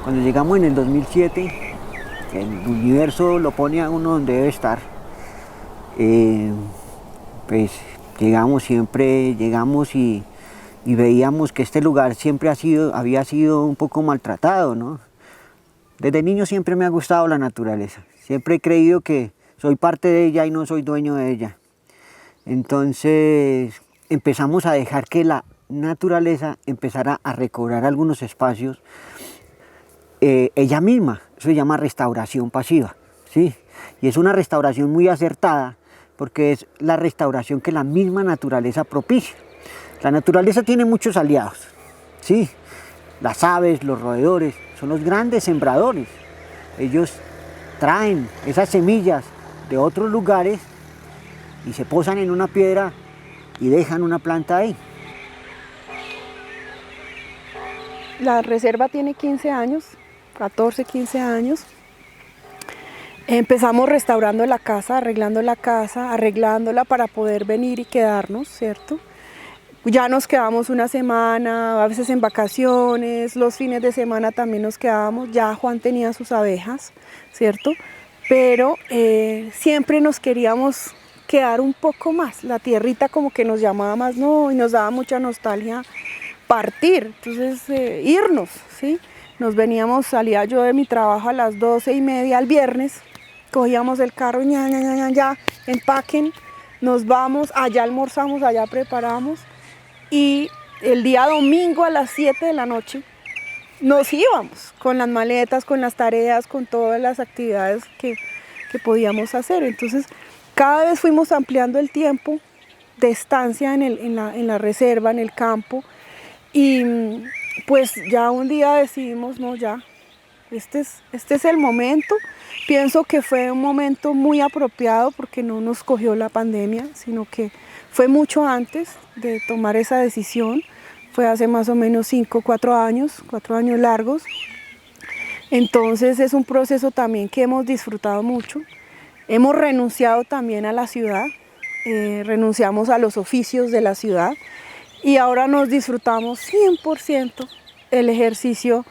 Cuando llegamos en el 2007, el universo lo pone a uno donde debe estar. Pues llegamos y veíamos que este lugar siempre había sido un poco maltratado, ¿no? Desde niño siempre me ha gustado la naturaleza, siempre he creído que soy parte de ella y no soy dueño de ella. Entonces empezamos a dejar que la naturaleza empezara a recobrar algunos espacios ella misma. Eso se llama restauración pasiva, ¿sí? Y es una restauración muy acertada porque es la restauración que la misma naturaleza propicia. La naturaleza tiene muchos aliados, ¿sí? Las aves, los roedores, son los grandes sembradores. Ellos traen esas semillas de otros lugares y se posan en una piedra y dejan una planta ahí. La reserva tiene 15 años, 14, 15 años. Empezamos restaurando la casa, arreglándola para poder venir y quedarnos, ¿cierto? Ya nos quedamos una semana, a veces en vacaciones, los fines de semana también nos quedábamos. Ya Juan tenía sus abejas, ¿cierto? Pero siempre nos queríamos quedar un poco más. La tierrita como que nos llamaba más, no, y nos daba mucha nostalgia partir, entonces irnos, ¿sí? Nos veníamos, salía yo de mi trabajo a las 12:30 el viernes, cogíamos el carro, ya, empaquen, nos vamos, allá almorzamos, allá preparamos. Y el día domingo a las 7 de la noche nos íbamos con las maletas, con las tareas, con todas las actividades que podíamos hacer. Entonces cada vez fuimos ampliando el tiempo de estancia en la reserva, en el campo. Y pues ya un día decidimos, no, ya, este es el momento. Pienso que fue un momento muy apropiado porque no nos cogió la pandemia, sino que fue mucho antes de tomar esa decisión. Fue hace más o menos 4 años largos. Entonces es un proceso también que hemos disfrutado mucho. Hemos renunciado también a la ciudad, renunciamos a los oficios de la ciudad y ahora nos disfrutamos 100% el ejercicio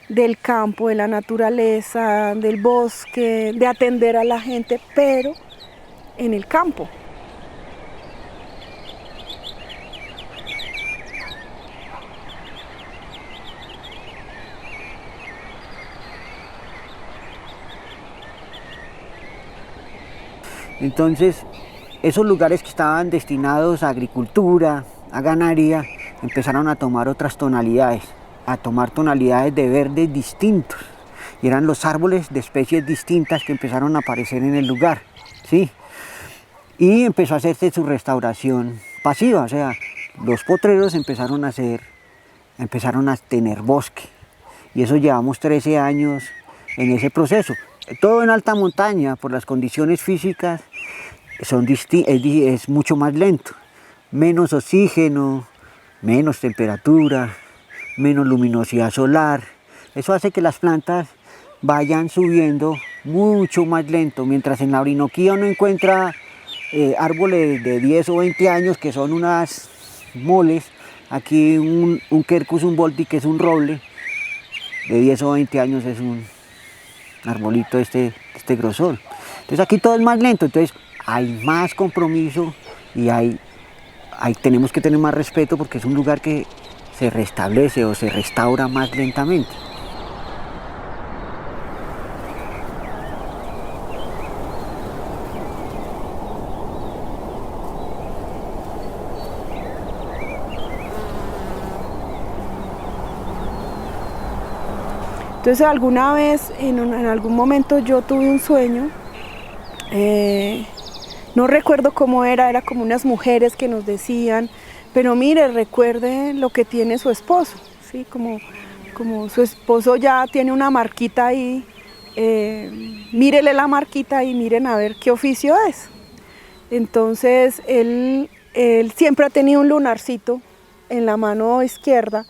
del campo, de la naturaleza, del bosque, de atender a la gente, pero en el campo. Entonces, esos lugares que estaban destinados a agricultura, a ganadería, empezaron a tomar otras tonalidades, a tomar tonalidades de verdes distintos. Y eran los árboles de especies distintas que empezaron a aparecer en el lugar, ¿sí? Y empezó a hacerse su restauración pasiva, o sea, los potreros empezaron a tener bosque. Y eso llevamos 13 años en ese proceso. Todo en alta montaña, por las condiciones físicas, es mucho más lento. Menos oxígeno, menos temperatura, menos luminosidad solar. Eso hace que las plantas vayan subiendo mucho más lento, mientras en la Orinoquía uno encuentra árboles de 10 o 20 años que son unas moles. Aquí un Quercus humboldti, que es un roble, de 10 o 20 años es un arbolito de este grosor. Entonces aquí todo es más lento, entonces hay más compromiso y tenemos que tener más respeto porque es un lugar que se restablece o se restaura más lentamente. Entonces alguna vez, en algún momento yo tuve un sueño, no recuerdo cómo era como unas mujeres que nos decían, pero mire, recuerde lo que tiene su esposo, ¿sí? Como su esposo ya tiene una marquita ahí, mírele la marquita y miren a ver qué oficio es. Entonces él siempre ha tenido un lunarcito en la mano izquierda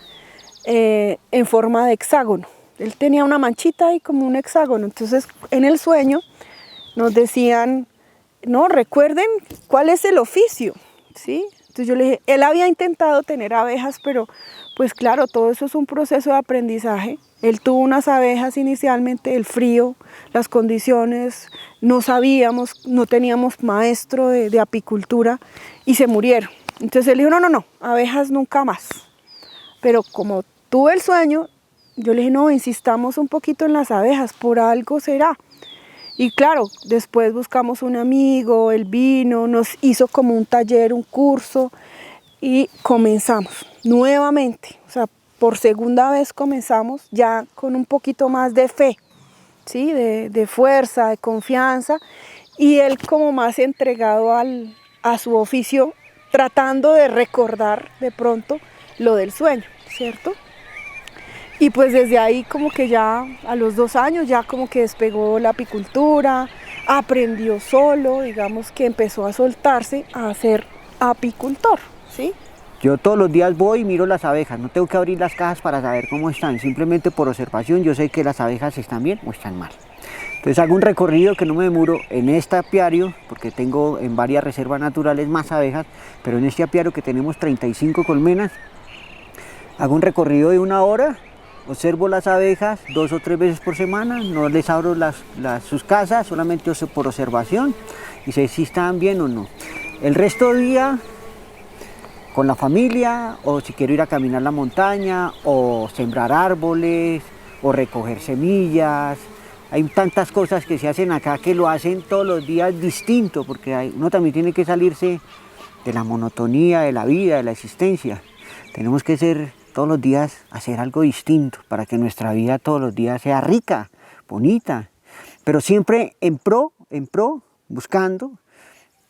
en forma de hexágono. Él tenía una manchita ahí como un hexágono. Entonces en el sueño nos decían, no, recuerden cuál es el oficio, ¿sí? Entonces yo le dije, él había intentado tener abejas, pero pues claro, todo eso es un proceso de aprendizaje Él tuvo unas abejas inicialmente, el frío, las condiciones, no sabíamos, no teníamos maestro de apicultura y se murieron. Entonces él dijo, no, no, no, abejas nunca más. Pero como tuve el sueño, yo le dije, no, insistamos un poquito en las abejas, por algo será. Y claro, después buscamos un amigo, él vino, nos hizo como un taller, un curso y comenzamos nuevamente. O sea, por segunda vez comenzamos ya con un poquito más de fe, ¿sí? De fuerza, de confianza y él como más entregado a su oficio, tratando de recordar de pronto lo del sueño, ¿cierto? Y pues desde ahí como que ya a los 2 años ya como que despegó la apicultura, aprendió solo, digamos que empezó a soltarse a ser apicultor, ¿sí? Yo todos los días voy y miro las abejas, no tengo que abrir las cajas para saber cómo están, simplemente por observación yo sé que las abejas están bien o están mal. Entonces hago un recorrido que no me demoro en este apiario, porque tengo en varias reservas naturales más abejas, pero en este apiario que tenemos 35 colmenas, hago un recorrido de 1 hora, observo las abejas 2 o 3 veces por semana, no les abro sus casas, solamente por observación y sé si están bien o no. El resto del día con la familia, o si quiero ir a caminar la montaña, o sembrar árboles, o recoger semillas. Hay tantas cosas que se hacen acá que lo hacen todos los días distinto, porque uno también tiene que salirse de la monotonía de la vida, de la existencia. Tenemos que ser todos los días, hacer algo distinto para que nuestra vida todos los días sea rica, bonita, pero siempre en pro, buscando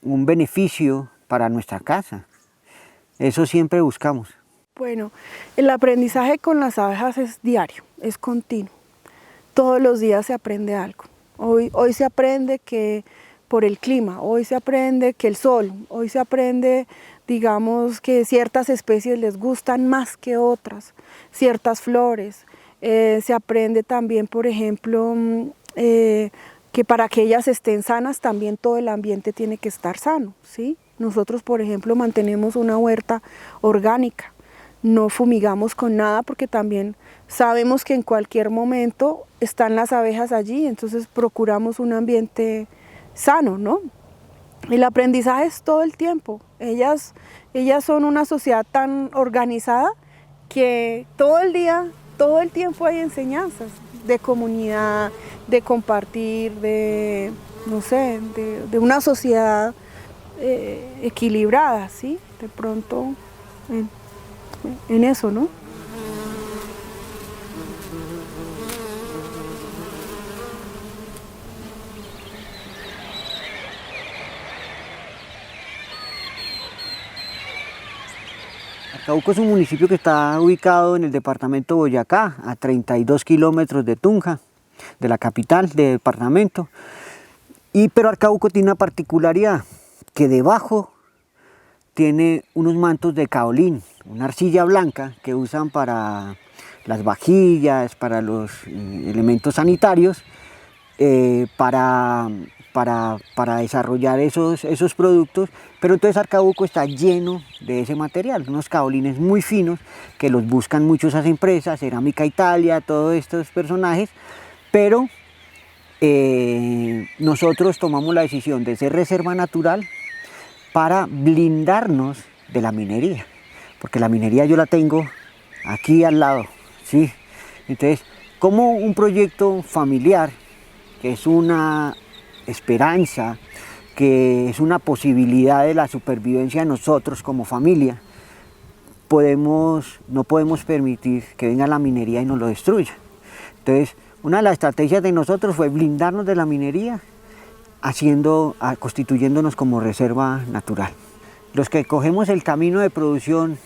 un beneficio para nuestra casa. Eso siempre buscamos. Bueno, el aprendizaje con las abejas es diario, es continuo. Todos los días se aprende algo. Hoy se aprende que por el clima, hoy se aprende que el sol, hoy se aprende, digamos, que ciertas especies les gustan más que otras, ciertas flores. Se aprende también, por ejemplo, que para que ellas estén sanas también todo el ambiente tiene que estar sano, ¿sí? Nosotros, por ejemplo, mantenemos una huerta orgánica, no fumigamos con nada porque también sabemos que en cualquier momento están las abejas allí, entonces procuramos un ambiente sano, ¿no? El aprendizaje es todo el tiempo. Ellas son una sociedad tan organizada que todo el día, todo el tiempo hay enseñanzas de comunidad, de compartir, de, no sé, de una sociedad equilibrada, ¿sí? De pronto en eso, ¿no? Arcabuco es un municipio que está ubicado en el departamento de Boyacá, a 32 kilómetros de Tunja, de la capital del departamento. Pero Arcabuco tiene una particularidad, que debajo tiene unos mantos de caolín, una arcilla blanca que usan para las vajillas, para los elementos sanitarios, para desarrollar esos productos, pero entonces Arcabuco está lleno de ese material, unos caolines muy finos que los buscan mucho esas empresas, Cerámica Italia, todos estos personajes, pero nosotros tomamos la decisión de ser reserva natural para blindarnos de la minería, porque la minería yo la tengo aquí al lado, ¿sí? Entonces, como un proyecto familiar, que es una esperanza, que es una posibilidad de la supervivencia de nosotros como familia, no podemos permitir que venga la minería y nos lo destruya. Entonces, una de las estrategias de nosotros fue blindarnos de la minería, constituyéndonos como reserva natural. Los que cogemos el camino de producción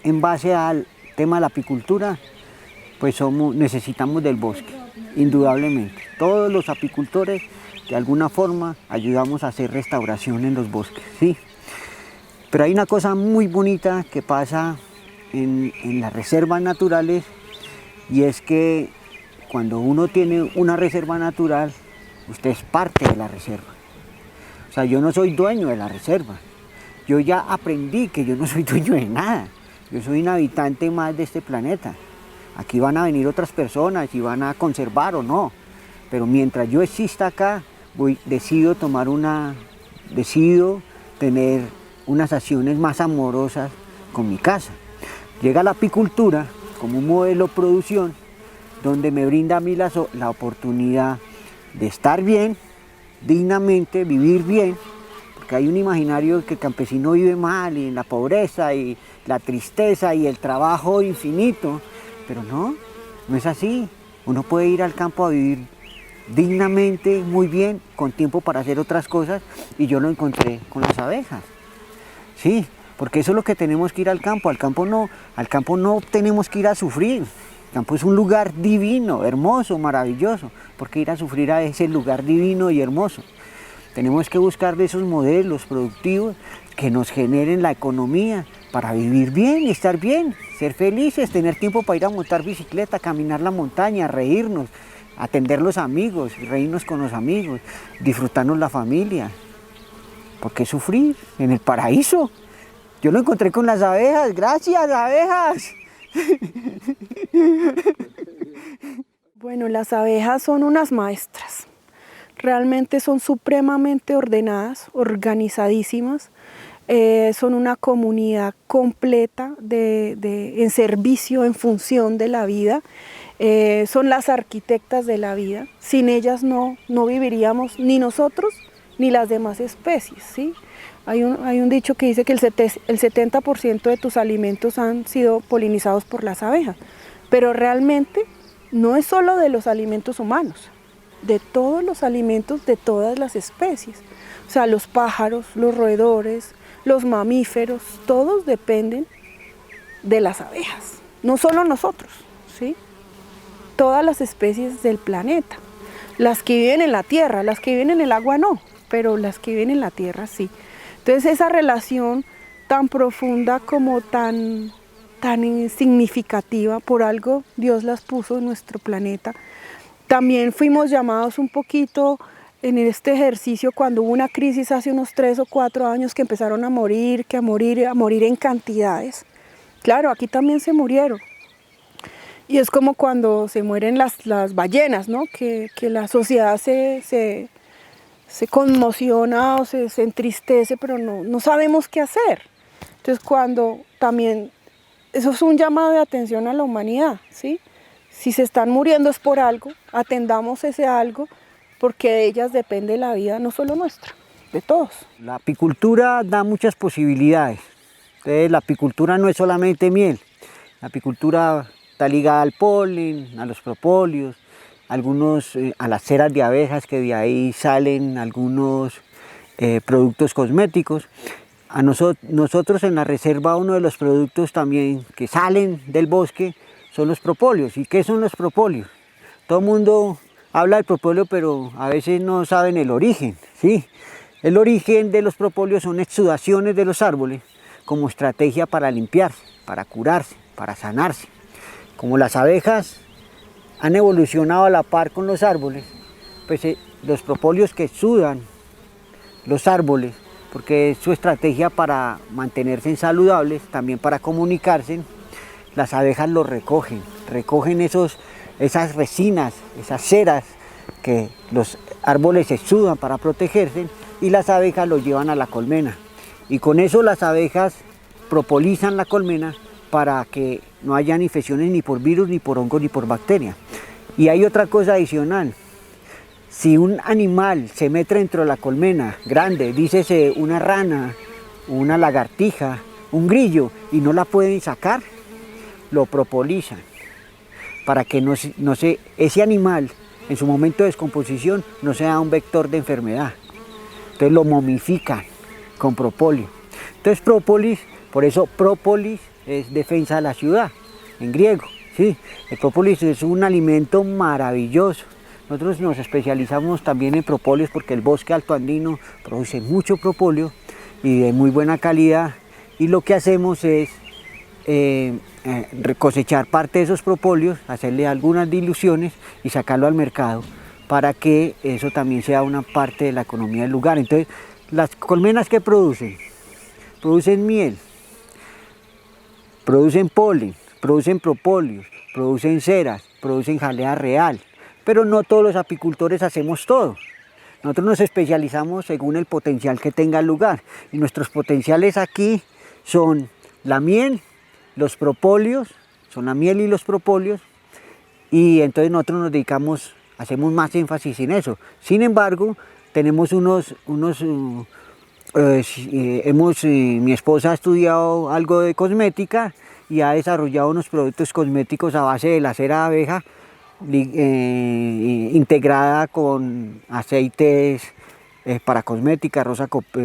en base al tema de la apicultura, pues necesitamos del bosque, indudablemente. Todos los apicultores, de alguna forma, ayudamos a hacer restauración en los bosques, ¿sí? Pero hay una cosa muy bonita que pasa en las reservas naturales, y es que cuando uno tiene una reserva natural, usted es parte de la reserva. O sea, yo no soy dueño de la reserva. Yo ya aprendí que yo no soy dueño de nada. Yo soy un habitante más de este planeta. Aquí van a venir otras personas y van a conservar o no, pero mientras yo exista acá, decido tener unas acciones más amorosas con mi casa. Llega la apicultura como un modelo de producción donde me brinda a mí la oportunidad de estar bien, dignamente, vivir bien, porque hay un imaginario de que el campesino vive mal y en la pobreza y la tristeza y el trabajo infinito, pero no es así. Uno puede ir al campo a vivir dignamente, muy bien, con tiempo para hacer otras cosas, y yo lo encontré con las abejas. Sí, porque eso es lo que tenemos que ir al campo. Al campo no tenemos que ir a sufrir. El campo es un lugar divino, hermoso, maravilloso. ¿Por qué ir a sufrir a ese lugar divino y hermoso? Tenemos que buscar de esos modelos productivos que nos generen la economía para vivir bien, estar bien, ser felices, tener tiempo para ir a montar bicicleta, caminar la montaña, reírnos, atender los amigos, reírnos con los amigos, disfrutarnos la familia. ¿Por qué sufrir en el paraíso? Yo lo encontré con las abejas. ¡Gracias, abejas! Bueno, las abejas son unas maestras. Realmente son supremamente ordenadas, organizadísimas. Son una comunidad completa en servicio, en función de la vida. Son las arquitectas de la vida. Sin ellas no viviríamos ni nosotros ni las demás especies, ¿sí? Hay un dicho que dice que el 70% de tus alimentos han sido polinizados por las abejas, pero realmente no es solo de los alimentos humanos, de todos los alimentos de todas las especies. O sea, los pájaros, los roedores, los mamíferos, todos dependen de las abejas, no solo nosotros, ¿sí? Todas las especies del planeta, las que viven en la tierra, las que viven en el agua no, pero las que viven en la tierra sí. Entonces esa relación tan profunda como tan significativa, por algo Dios las puso en nuestro planeta. También fuimos llamados un poquito en este ejercicio cuando hubo una crisis hace unos 3 o 4 años que empezaron a morir en cantidades. Claro, aquí también se murieron. Y es como cuando se mueren las ballenas, ¿no? Que la sociedad se conmociona o se entristece, pero no sabemos qué hacer. Entonces eso es un llamado de atención a la humanidad, ¿sí? Si se están muriendo es por algo, atendamos ese algo, porque de ellas depende la vida, no solo nuestra, de todos. La apicultura da muchas posibilidades. Entonces, la apicultura no es solamente miel, la apicultura está ligada al polen, a los propóleos, a las ceras de abejas, que de ahí salen algunos productos cosméticos. A nosotros en la reserva uno de los productos también que salen del bosque son los propóleos. ¿Y qué son los propóleos? Todo el mundo habla del propóleo, pero a veces no saben el origen, ¿sí? El origen de los propóleos son exudaciones de los árboles como estrategia para limpiarse, para curarse, para sanarse. Como las abejas han evolucionado a la par con los árboles, pues los propóleos que exudan los árboles, porque es su estrategia para mantenerse saludables, también para comunicarse, las abejas los recogen esas resinas, esas ceras que los árboles exudan para protegerse, y las abejas los llevan a la colmena. Y con eso las abejas propolizan la colmena para que no hayan infecciones ni por virus, ni por hongos, ni por bacterias. Y hay otra cosa adicional. Si un animal se mete dentro de la colmena grande, dícese una rana, una lagartija, un grillo, y no la pueden sacar, lo propolizan para que ese animal en su momento de descomposición no sea un vector de enfermedad. Entonces lo momifican con propóleo. Entonces própolis, por eso própolis es defensa de la ciudad, en griego. ¿Sí? El própolis es un alimento maravilloso. Nosotros nos especializamos también en propóleos porque el bosque altoandino produce mucho propóleo y de muy buena calidad, y lo que hacemos es cosechar parte de esos propóleos, hacerle algunas diluciones y sacarlo al mercado para que eso también sea una parte de la economía del lugar. Entonces, las colmenas que producen miel, producen polen, producen propóleos, producen ceras, producen jalea real, pero no todos los apicultores hacemos todo. Nosotros nos especializamos según el potencial que tenga el lugar, y nuestros potenciales aquí son la miel, los propóleos, son la miel y los propóleos, y entonces nosotros nos dedicamos, hacemos más énfasis en eso. Sin embargo, tenemos mi esposa ha estudiado algo de cosmética y ha desarrollado unos productos cosméticos a base de la cera de abeja integrada con aceites para cosmética,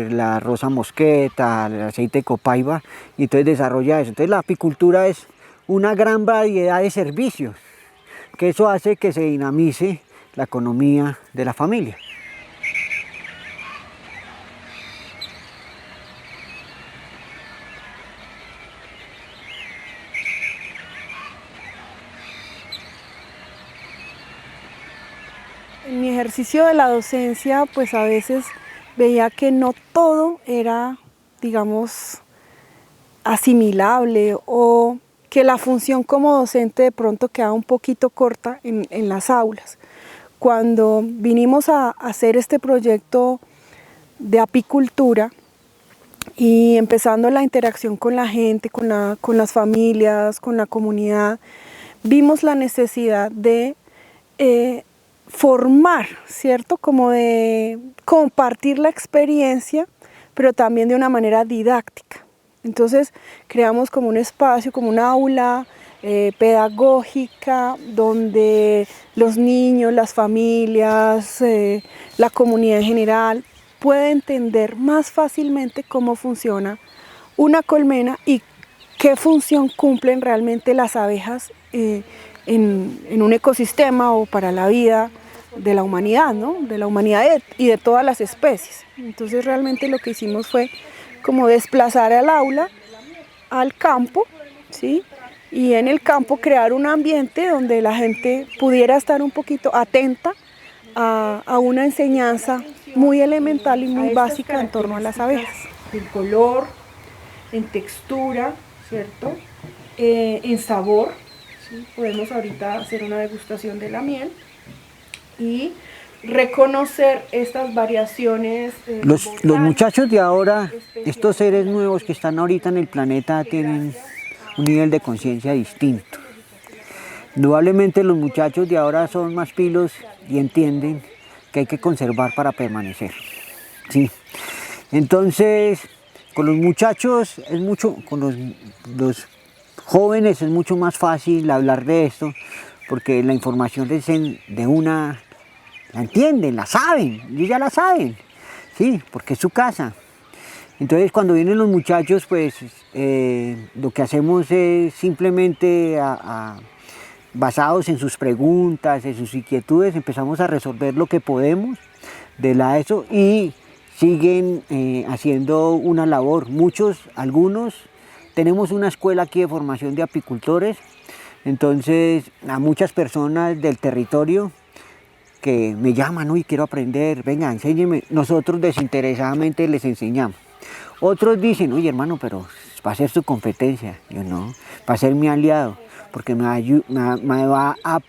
la rosa mosqueta, el aceite de copaiba, y entonces desarrolla eso. Entonces la apicultura es una gran variedad de servicios, que eso hace que se dinamice la economía de la familia. En mi ejercicio de la docencia, pues a veces veía que no todo era, digamos, asimilable, o que la función como docente de pronto quedaba un poquito corta en las aulas. Cuando vinimos a hacer este proyecto de apicultura y empezando la interacción con la gente, con las familias, con la comunidad, vimos la necesidad de formar, ¿cierto? Como de compartir la experiencia, pero también de una manera didáctica. Entonces creamos como un espacio, como una aula pedagógica, donde los niños, las familias, la comunidad en general puede entender más fácilmente cómo funciona una colmena y qué función cumplen realmente las abejas en un ecosistema o para la vida de la humanidad, ¿no? De la humanidad y de todas las especies. Entonces realmente lo que hicimos fue como desplazar al aula al campo, ¿sí? Y en el campo crear un ambiente donde la gente pudiera estar un poquito atenta a una enseñanza muy elemental y muy básica en torno a las abejas. En color, en textura, ¿cierto? En sabor, ¿sí? Podemos ahorita hacer una degustación de la miel y reconocer estas variaciones. Los muchachos de ahora, estos seres nuevos que están ahorita en el planeta, tienen un nivel de conciencia distinto. Indudablemente los muchachos de ahora son más pilos y entienden que hay que conservar para permanecer. ¿Sí? Entonces, con los muchachos es mucho, con los jóvenes es mucho más fácil hablar de esto, porque la información de una la entienden, la saben, ellos ya la saben, ¿sí? Porque es su casa. Entonces cuando vienen los muchachos, pues lo que hacemos es simplemente basados en sus preguntas, en sus inquietudes, empezamos a resolver lo que podemos de eso, y siguen haciendo una labor. Algunos, tenemos una escuela aquí de formación de apicultores, entonces a muchas personas del territorio que me llaman, uy, quiero aprender, venga, enséñeme, nosotros desinteresadamente les enseñamos. Otros dicen, oye hermano, pero va a ser su competencia. Yo no, va a ser mi aliado, porque me va a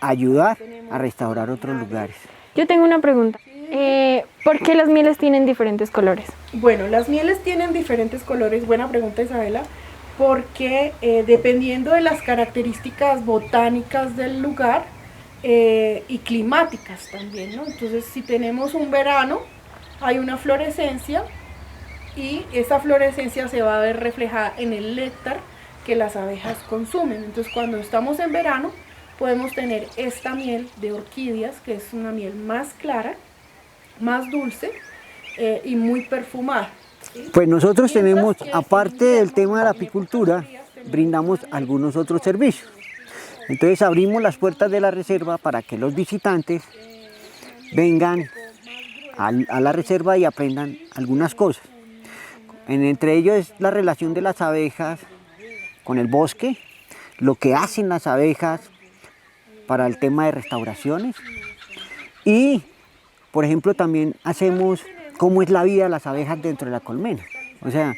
ayudar a restaurar otros lugares. Yo tengo una pregunta. ¿Por qué las mieles tienen diferentes colores? Bueno, las mieles tienen diferentes colores, buena pregunta Isabela, porque dependiendo de las características botánicas del lugar y climáticas también, ¿no? Entonces, si tenemos un verano, hay una florescencia, y esa florescencia se va a ver reflejada en el néctar que las abejas consumen. Entonces, cuando estamos en verano, podemos tener esta miel de orquídeas, que es una miel más clara, más dulce y muy perfumada, ¿sí? Pues nosotros tenemos, aparte del tema de la apicultura, brindamos algunos otros servicios. Entonces abrimos las puertas de la reserva para que los visitantes vengan a la reserva y aprendan algunas cosas. Entre ellos es la relación de las abejas con el bosque, lo que hacen las abejas para el tema de restauraciones, y por ejemplo también hacemos cómo es la vida de las abejas dentro de la colmena, o sea,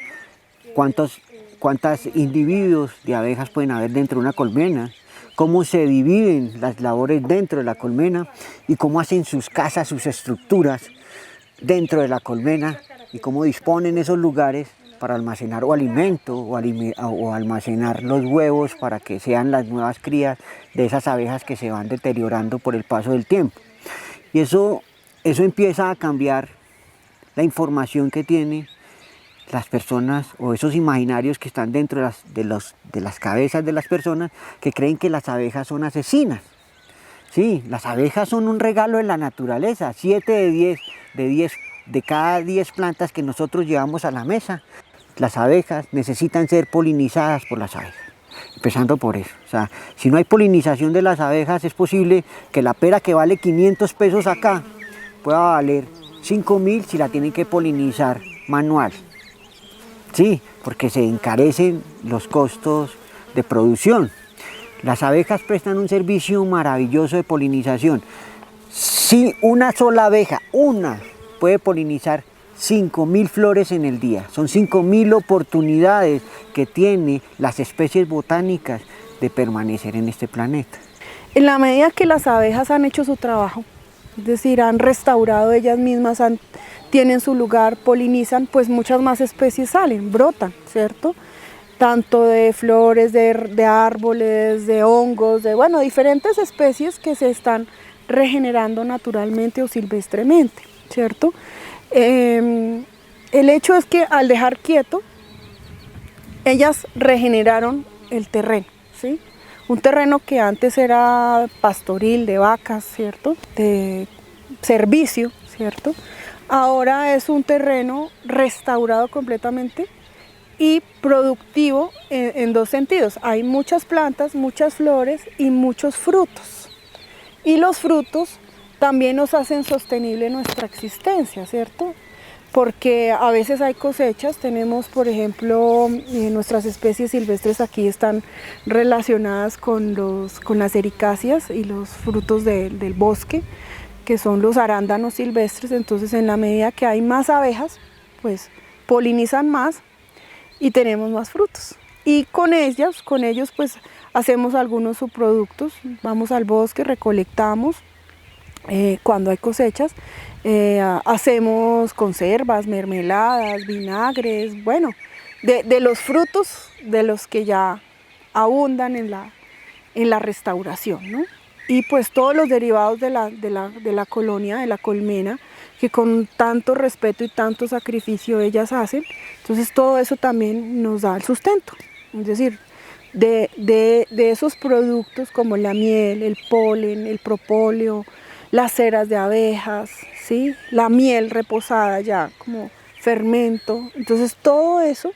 cuántos cuántos individuos de abejas pueden haber dentro de una colmena, cómo se dividen las labores dentro de la colmena y cómo hacen sus casas, sus estructuras dentro de la colmena y cómo disponen esos lugares para almacenar o alimento o almacenar los huevos para que sean las nuevas crías de esas abejas que se van deteriorando por el paso del tiempo. Y eso empieza a cambiar la información que tienen las personas o esos imaginarios que están dentro de las cabezas de las personas que creen que las abejas son asesinas. Sí, las abejas son un regalo de la naturaleza. 7 de cada 10 plantas que nosotros llevamos a la mesa, las abejas necesitan ser polinizadas por las abejas. Empezando por eso. O sea, si no hay polinización de las abejas, es posible que la pera que vale 500 pesos acá pueda valer 5.000 si la tienen que polinizar manual. Sí, porque se encarecen los costos de producción. Las abejas prestan un servicio maravilloso de polinización. Si una sola abeja, puede polinizar 5.000 flores en el día. Son 5.000 oportunidades que tienen las especies botánicas de permanecer en este planeta. En la medida que las abejas han hecho su trabajo, es decir, han restaurado ellas mismas, tienen su lugar, polinizan, pues muchas más especies salen, brotan, ¿cierto? Tanto de flores, de árboles, de hongos, bueno, diferentes especies que se están regenerando naturalmente o silvestremente, ¿cierto? El hecho es que al dejar quieto, ellas regeneraron el terreno, ¿sí? Un terreno que antes era pastoril, de vacas, ¿cierto? De servicio, ¿cierto? Ahora es un terreno restaurado completamente y productivo en dos sentidos. Hay muchas plantas, muchas flores y muchos frutos. Y los frutos también nos hacen sostenible nuestra existencia, ¿cierto? Porque a veces hay cosechas, tenemos por ejemplo, nuestras especies silvestres aquí están relacionadas con las ericáceas y los frutos del bosque, que son los arándanos silvestres. Entonces en la medida que hay más abejas, pues polinizan más y tenemos más frutos. Y con ellos pues hacemos algunos subproductos, vamos al bosque, recolectamos. Cuando hay cosechas, hacemos conservas, mermeladas, vinagres, bueno, de los frutos de los que ya abundan en la restauración, ¿no? Y pues todos los derivados de la colonia, de la colmena, que con tanto respeto y tanto sacrificio ellas hacen, entonces todo eso también nos da el sustento, es decir, de esos productos como la miel, el polen, el propóleo, las ceras de abejas, ¿sí? La miel reposada ya como fermento. Entonces todo eso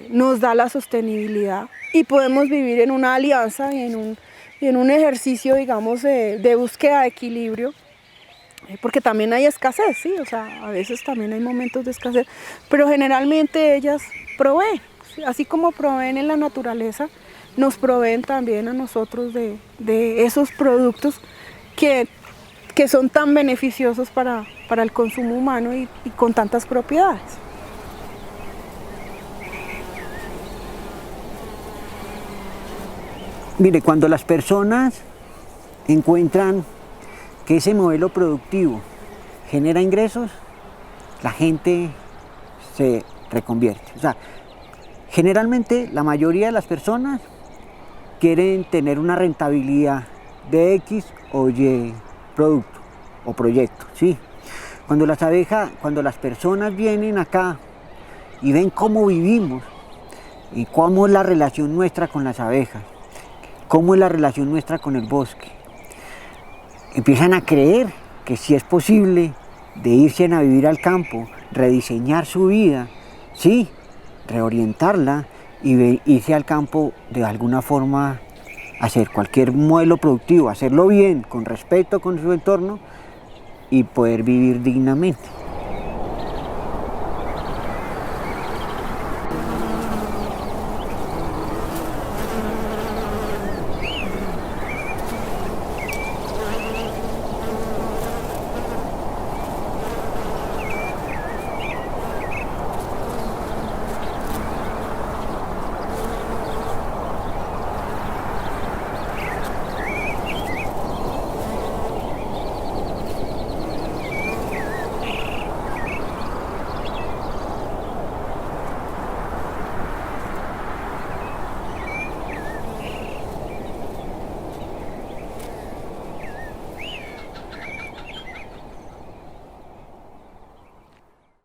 nos da la sostenibilidad y podemos vivir en una alianza y en un ejercicio, digamos, de búsqueda de equilibrio, porque también hay escasez, ¿sí? O sea, a veces también hay momentos de escasez, pero generalmente ellas proveen, ¿sí? Así como proveen en la naturaleza, nos proveen también a nosotros de esos productos que son tan beneficiosos para el consumo humano y con tantas propiedades. Mire, cuando las personas encuentran que ese modelo productivo genera ingresos, la gente se reconvierte. O sea, generalmente la mayoría de las personas quieren tener una rentabilidad de X o Y producto o proyecto, ¿sí? Cuando las personas vienen acá y ven cómo vivimos y cómo es la relación nuestra con las abejas, cómo es la relación nuestra con el bosque, empiezan a creer que sí es posible de irse a vivir al campo, rediseñar su vida, sí, reorientarla y irse al campo de alguna forma, hacer cualquier modelo productivo, hacerlo bien, con respeto con su entorno y poder vivir dignamente.